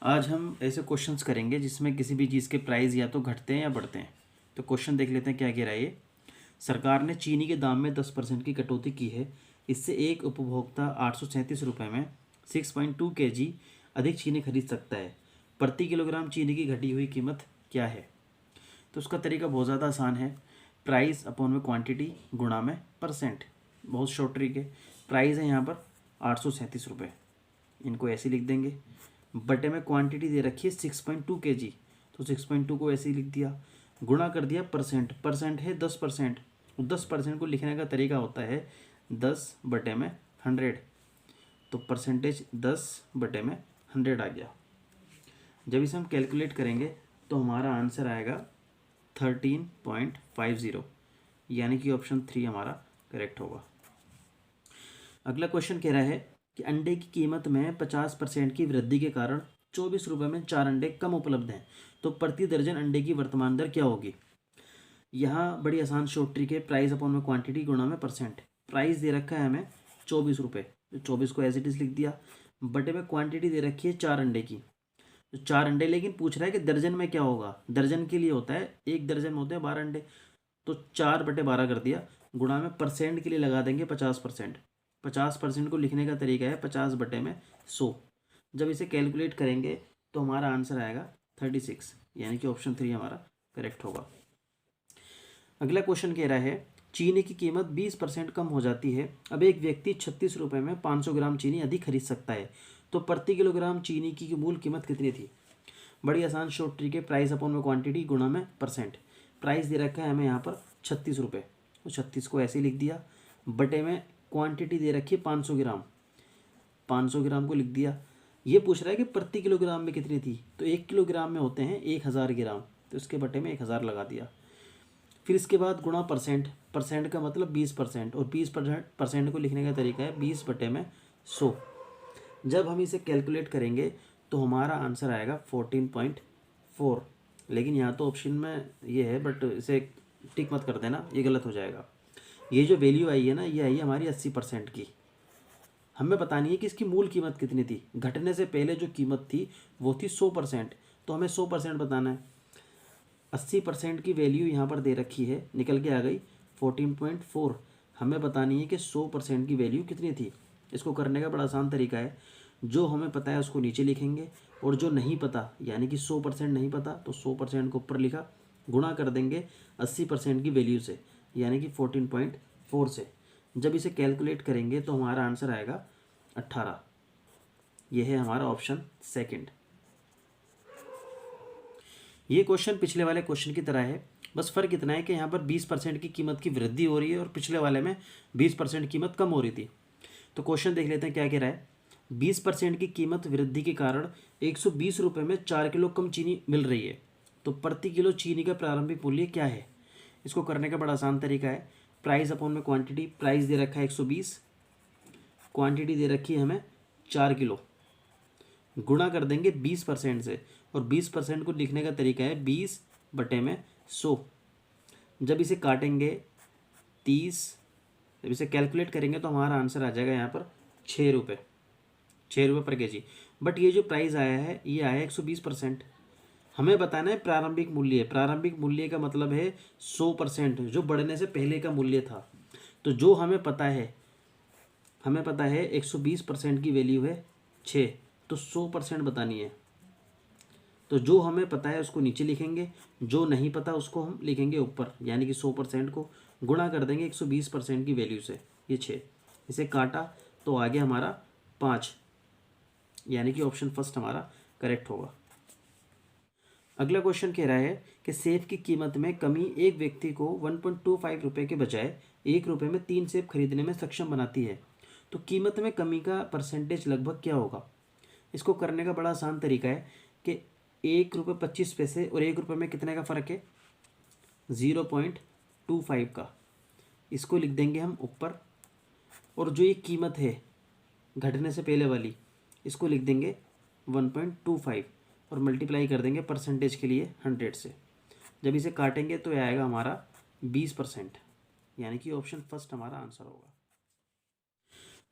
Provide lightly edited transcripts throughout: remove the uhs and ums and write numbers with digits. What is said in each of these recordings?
आज हम ऐसे क्वेश्चंस करेंगे जिसमें किसी भी चीज़ के प्राइस या तो घटते हैं या बढ़ते हैं। तो क्वेश्चन देख लेते हैं क्या कह रहा है ये। सरकार ने चीनी के दाम में 10% की कटौती की है। इससे एक उपभोक्ता 837 रुपये में 6.2 kg अधिक चीनी खरीद सकता है। प्रति किलोग्राम चीनी की घटी हुई कीमत क्या है? तो उसका तरीका बहुत ज़्यादा आसान है। प्राइस अपॉन में क्वांटिटी गुणा में परसेंट। बहुत शॉर्ट ट्रिक है। प्राइस है यहाँ पर 837 रुपये, इनको ऐसे लिख देंगे। बटे में क्वांटिटी दे रखी है 6.2 kg, तो 6.2 को ऐसे ही लिख दिया। गुणा कर दिया परसेंट, परसेंट है 10%। 10% को लिखने का तरीका होता है 10 बटे में 100। तो परसेंटेज 10 बटे में 100 आ गया। जब इसे हम कैलकुलेट करेंगे तो हमारा आंसर आएगा 13.50, यानी कि ऑप्शन 3 हमारा करेक्ट होगा। अगला क्वेश्चन कह रहा है कि अंडे की कीमत में 50% की वृद्धि के कारण 24 रुपये में 4 अंडे कम उपलब्ध हैं, तो प्रति दर्जन अंडे की वर्तमान दर क्या होगी? यहाँ बड़ी आसान शॉर्ट ट्रिक है। प्राइस अपॉन में क्वांटिटी गुणा में परसेंट। प्राइस दे रखा है हमें 24 रुपये, तो 24 को एज इट इज लिख दिया। बटे में क्वांटिटी दे रखी है 4 अंडे की, तो 4 अंडे, लेकिन पूछ रहा है कि दर्जन में क्या होगा। दर्जन के लिए होता है, एक दर्जन में होते हैं 12 अंडे, तो 4/12 कर दिया। गुणा में परसेंट के लिए लगा देंगे 50%। 50% को लिखने का तरीका है 50 बटे में 100। जब इसे कैलकुलेट करेंगे तो हमारा आंसर आएगा 36, यानी कि ऑप्शन 3 हमारा करेक्ट होगा। अगला क्वेश्चन कह रहा है चीनी की कीमत 20% कम हो जाती है। अब एक व्यक्ति 36 रुपये में 500 ग्राम चीनी अधिक खरीद सकता है, तो प्रति किलोग्राम चीनी की मूल कीमत कितनी थी? बड़ी आसान शॉर्ट ट्रिक है। प्राइस अपॉन में क्वांटिटी गुणा में परसेंट। प्राइस दे रखा है हमें यहाँ पर 36 रुपये, तो 36 को ऐसे ही लिख दिया। बटे में क्वांटिटी दे रखी है 500 ग्राम, 500 ग्राम को लिख दिया। ये पूछ रहा है कि प्रति किलोग्राम में कितनी थी, तो 1 किलोग्राम में होते हैं 1000 ग्राम, तो इसके बटे में 1000 लगा दिया। फिर इसके बाद गुणा परसेंट। परसेंट का मतलब 20%, और 20% को लिखने का तरीका है 20 बटे में 100। जब हम इसे कैलकुलेट करेंगे तो हमारा आंसर आएगा 14.4। लेकिन यहाँ तो ऑप्शन में ये है, बट इसे टिक मत कर देना, ये गलत हो जाएगा। ये जो वैल्यू आई है ना, ये आई है हमारी 80% की। हमें बतानी है कि इसकी मूल कीमत कितनी थी। घटने से पहले जो कीमत थी वो थी 100%, तो हमें 100% बताना है। 80% की वैल्यू यहाँ पर दे रखी है, निकल के आ गई 14.4। हमें बतानी है कि 100% की वैल्यू कितनी थी। इसको करने का बड़ा आसान तरीका है। जो हमें पता है उसको नीचे लिखेंगे, और जो नहीं पता यानी कि 100% नहीं पता तो 100% को ऊपर लिखा, गुणा कर देंगे 80% की वैल्यू से, यानी कि 14.4 से। जब इसे कैलकुलेट करेंगे तो हमारा आंसर आएगा 18। यह है हमारा ऑप्शन सेकंड। ये क्वेश्चन पिछले वाले क्वेश्चन की तरह है, बस फ़र्क इतना है कि यहाँ पर 20% की कीमत की वृद्धि हो रही है और पिछले वाले में 20% कीमत कम हो रही थी। तो क्वेश्चन देख लेते हैं क्या कह रहा है। 20% की कीमत वृद्धि के कारण 120 रुपये में 4 किलो कम चीनी मिल रही है, तो प्रति किलो चीनी का प्रारंभिक मूल्य क्या है? इसको करने का बड़ा आसान तरीका है। प्राइस अपॉन में क्वांटिटी। प्राइस दे रखा है 120, क्वांटिटी दे रखी है हमें 4 किलो, गुणा कर देंगे 20% से, और 20% को लिखने का तरीका है 20 बटे में 100। जब इसे काटेंगे 30, जब इसे कैलकुलेट करेंगे तो हमारा आंसर आ जाएगा यहाँ पर 6 रुपये, 6 रुपये पर केजी। बट ये जो प्राइस आया है ये आया है 120%। हमें बताना है प्रारंभिक मूल्य। प्रारंभिक मूल्य का मतलब है 100%, जो बढ़ने से पहले का मूल्य था। तो जो हमें पता है, हमें पता है 120% की वैल्यू है 6, तो 100% बतानी है। तो जो हमें पता है उसको नीचे लिखेंगे, जो नहीं पता उसको हम लिखेंगे ऊपर, यानी कि 100% को गुणा कर देंगे 120% की वैल्यू से, ये 6। इसे काटा तो आगे हमारा 5, यानी कि ऑप्शन फर्स्ट हमारा करेक्ट होगा। अगला क्वेश्चन कह रहा है कि सेब की कीमत में कमी एक व्यक्ति को 1.25 रुपये के बजाय 1 रुपये में 3 सेब खरीदने में सक्षम बनाती है, तो कीमत में कमी का परसेंटेज लगभग क्या होगा? इसको करने का बड़ा आसान तरीका है कि 1 रुपये 25 पैसे और 1 रुपये में कितने का फ़र्क है? 0.25 का। इसको लिख देंगे हम ऊपर, और जो ये कीमत है घटने से पहले वाली, इसको लिख देंगे 1.25, और मल्टीप्लाई कर देंगे परसेंटेज के लिए 100 से। जब इसे काटेंगे तो यह आएगा हमारा 20%, यानी कि ऑप्शन फर्स्ट हमारा आंसर होगा।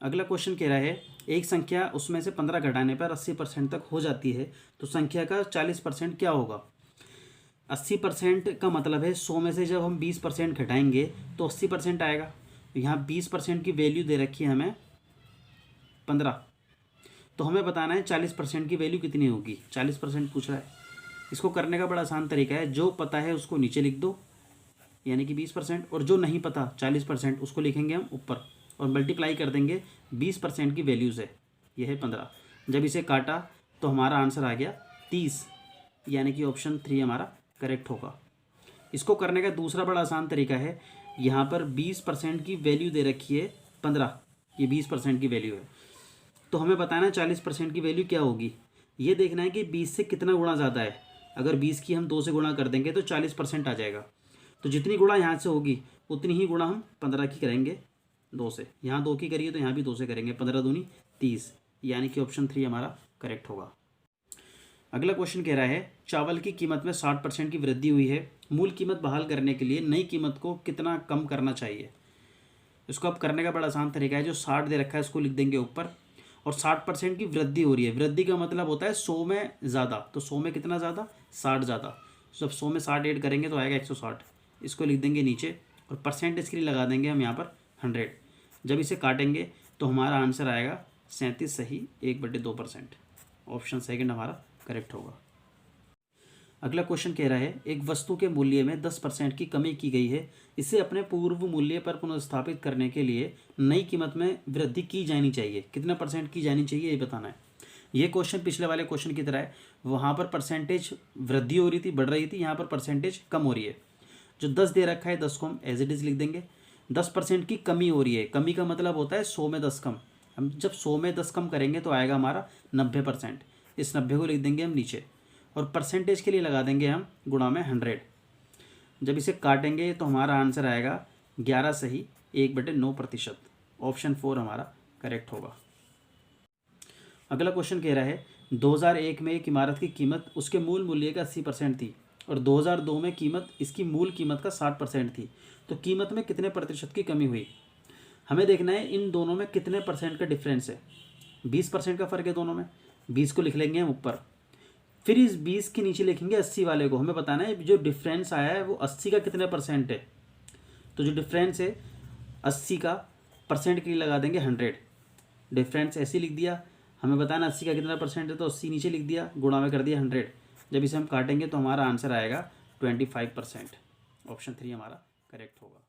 अगला क्वेश्चन कह रहा है एक संख्या उसमें से 15 घटाने पर 80% तक हो जाती है तो संख्या का 40% क्या होगा। 80% का मतलब है 100 में से जब हम 20% घटाएंगे तो 80% आएगा। यहाँ 20% की वैल्यू दे रखी है हमें 15, तो हमें बताना है 40% की वैल्यू कितनी होगी। 40% पूछ रहा है। इसको करने का बड़ा आसान तरीका है, जो पता है उसको नीचे लिख दो यानी कि 20%, और जो नहीं पता 40% उसको लिखेंगे हम ऊपर और मल्टीप्लाई कर देंगे 20% की वैल्यू से। यह है 15। जब इसे काटा तो हमारा आंसर आ गया 30, यानी कि ऑप्शन 3 हमारा करेक्ट होगा। इसको करने का दूसरा बड़ा आसान तरीका है, यहाँ पर 20% की वैल्यू दे रखी है 15, ये 20% की वैल्यू है, तो हमें बताना है 40% की वैल्यू क्या होगी। ये देखना है कि 20 से कितना गुणा ज़्यादा है। अगर 20 की हम 2 से गुणा कर देंगे तो 40% आ जाएगा। तो जितनी गुणा यहाँ से होगी उतनी ही गुणा हम 15 की करेंगे 2 से। यहाँ 2 की करिए तो यहाँ भी 2 से करेंगे, 15 दूनी 30, यानी कि ऑप्शन 3 हमारा करेक्ट होगा। अगला क्वेश्चन कह रहा है चावल की कीमत में 60% की वृद्धि हुई है, मूल कीमत बहाल करने के लिए नई कीमत को कितना कम करना चाहिए। इसको अब करने का बड़ा आसान तरीका है, जो 60 दे रखा है उसको लिख देंगे ऊपर, और 60% की वृद्धि हो रही है। वृद्धि का मतलब होता है 100 में ज़्यादा, तो 100 में कितना ज़्यादा, 60 ज़्यादा। जब 100 में 60 ऐड करेंगे तो आएगा 160, इसको लिख देंगे नीचे, और परसेंटेज के लिए लगा देंगे हम यहाँ पर 100। जब इसे काटेंगे तो हमारा आंसर आएगा 37 सही 1/2%। ऑप्शन सेकंड हमारा करेक्ट होगा। अगला क्वेश्चन कह रहा है एक वस्तु के मूल्य में 10% की कमी की गई है, इसे अपने पूर्व मूल्य पर पुनर्स्थापित करने के लिए नई कीमत में वृद्धि की जानी चाहिए। कितना परसेंट की जानी चाहिए ये बताना है। ये क्वेश्चन पिछले वाले क्वेश्चन की तरह है, वहाँ पर परसेंटेज वृद्धि हो रही थी, बढ़ रही थी, यहाँ पर परसेंटेज कम हो रही है। जो 10 दे रखा है 10 को हम एज इट इज़ लिख देंगे। 10% की कमी हो रही है, कमी का मतलब होता है 100 में 10 कम। हम जब 100 में 10 कम करेंगे तो आएगा हमारा 90%। इस 90 को लिख देंगे हम नीचे, और परसेंटेज के लिए लगा देंगे हम गुणा में 100। जब इसे काटेंगे तो हमारा आंसर आएगा 11 सही 1/9%। ऑप्शन 4 हमारा करेक्ट होगा। अगला क्वेश्चन कह रहा है 2001 में एक इमारत की कीमत उसके मूल मूल्य का 80% थी, और 2002 में कीमत इसकी मूल कीमत का 60% थी, तो कीमत में कितने प्रतिशत की कमी हुई। हमें देखना है इन दोनों में कितने परसेंट का डिफरेंस है। 20% का फ़र्क है दोनों में, 20 को लिख लेंगे हम ऊपर, फिर इस 20 के नीचे लिखेंगे 80 वाले को। हमें बताना है जो डिफरेंस आया है वो 80 का कितने परसेंट है। तो जो डिफरेंस है 80 का, परसेंट के लिए लगा देंगे 100। डिफरेंस ऐसे लिख दिया, हमें बताना 80 का कितना परसेंट है, तो 80 नीचे लिख दिया, गुणा में कर दिया 100। जब इसे हम काटेंगे तो हमारा आंसर आएगा 25%। ऑप्शन 3 हमारा करेक्ट होगा।